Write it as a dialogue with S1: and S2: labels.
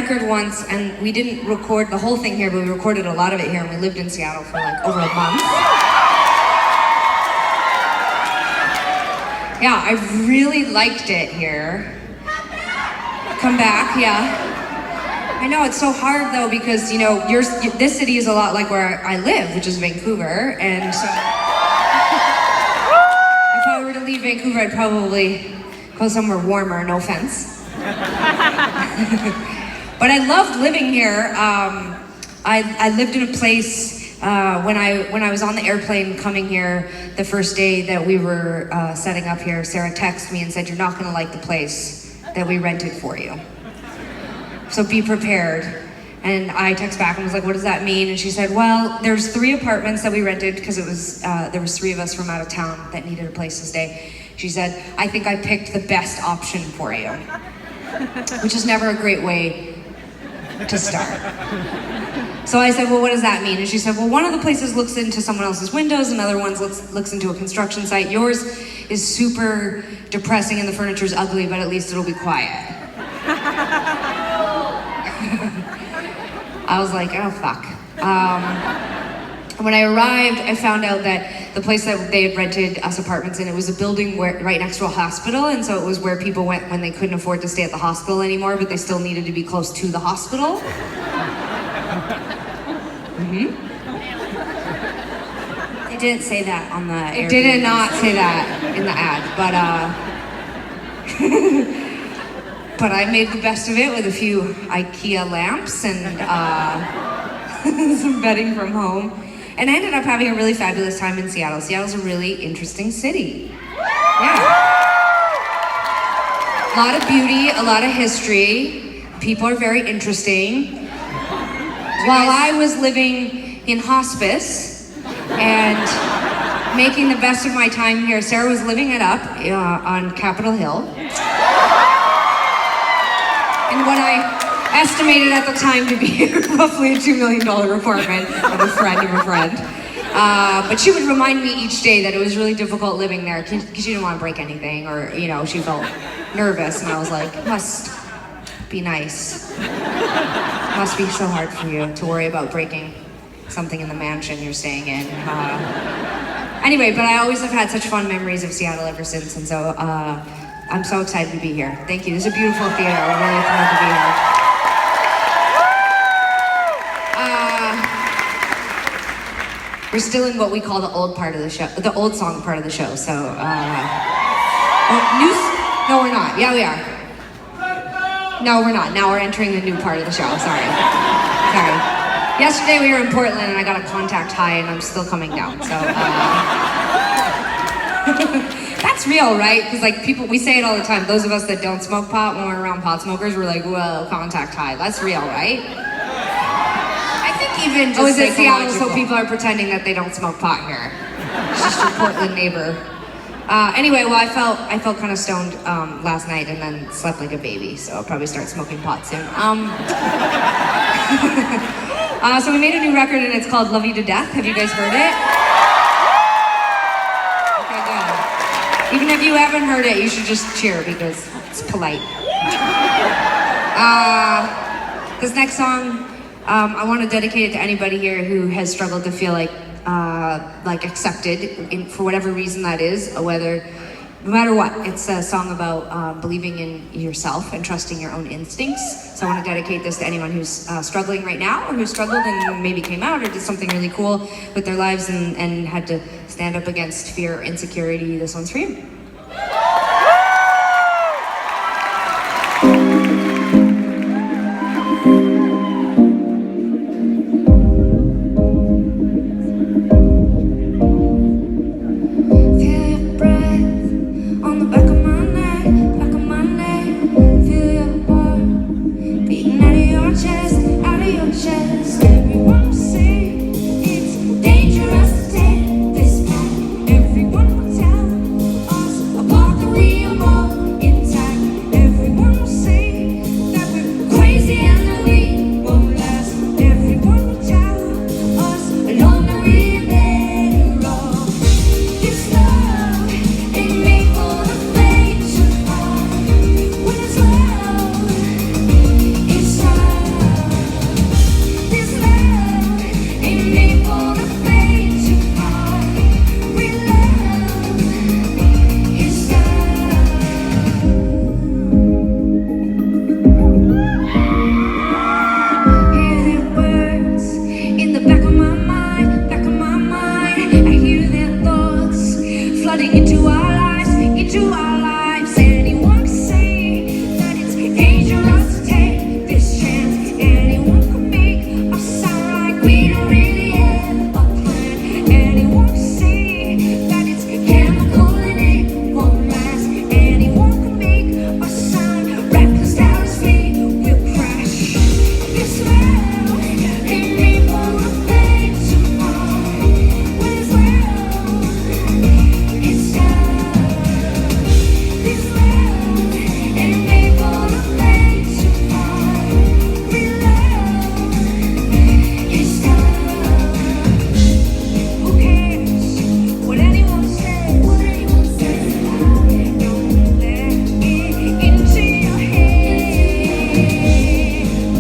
S1: record once, and we didn't record the whole thing here, but we recorded a lot of it here, and we lived in Seattle for like over a month. Yeah, I really liked it here. Come back, yeah. I know, it's so hard though, because you know, this city is a lot like where I live, which is Vancouver, and so if I were to leave Vancouver, I'd probably go somewhere warmer, no offense. But I loved living here. I lived in a place when I was on the airplane coming here the first day that we were setting up here. Sara texted me and said, "You're not going to like the place that we rented for you. So be prepared." And I text back and was like, "What does that mean?" And she said, "Well, there's 3 apartments that we rented because there was 3 of us from out of town that needed a place to stay." She said, "I think I picked the best option for you," which is never a great way to start. So I said, "Well, what does that mean?" And she said, "Well, one of the places looks into someone else's windows, another one looks into a construction site. Yours is super depressing and the furniture's ugly, but at least it'll be quiet." I was like, oh fuck. When I arrived, I found out that the place that they had rented us apartments in, it was a building right next to a hospital, and so it was where people went when they couldn't afford to stay at the hospital anymore, but they still needed to be close to the hospital. Mm-hmm.
S2: It didn't say that on the Airbnb.
S1: It did not say that in the ad, but but I made the best of it with a few IKEA lamps and some bedding from home. And I ended up having a really fabulous time in Seattle. Seattle's a really interesting city. Yeah. A lot of beauty, a lot of history. People are very interesting. While I was living in hospice and making the best of my time here, Sara was living it up on Capitol Hill. And what I estimated at the time to be roughly a $2 million apartment of a friend of a friend. But she would remind me each day that it was really difficult living there because she didn't want to break anything, or, you know, she felt nervous. And I was like, it must be nice. It must be so hard for you to worry about breaking something in the mansion you're staying in. Anyway, but I always have had such fun memories of Seattle ever since, and so I'm so excited to be here. Thank you. This is a beautiful theater. I'm really thrilled to be here. We're still in what we call the old part of the show, the old song part of the show. So, no, we're not. Yeah, we are. No, we're not. Now we're entering the new part of the show. Sorry. Yesterday we were in Portland and I got a contact high and I'm still coming down. So. That's real, right? Because like we say it all the time. Those of us that don't smoke pot, when we're around pot smokers, we're like, well, contact high. That's real, right?
S2: I think even just
S1: is it Seattle, so people are pretending that they don't smoke pot here? It's just your Portland neighbor. Anyway, well, I felt kind of stoned last night and then slept like a baby, so I'll probably start smoking pot soon. So we made a new record and it's called Love You to Death. Have you guys heard it? Even if you haven't heard it, you should just cheer because it's polite. This next song, I want to dedicate it to anybody here who has struggled to feel like accepted for whatever reason that is, no matter what. It's a song about believing in yourself and trusting your own instincts. So I want to dedicate this to anyone who's struggling right now, or who struggled and maybe came out or did something really cool with their lives and had to stand up against fear or insecurity. This one's for you.
S3: Chest, out of your chest.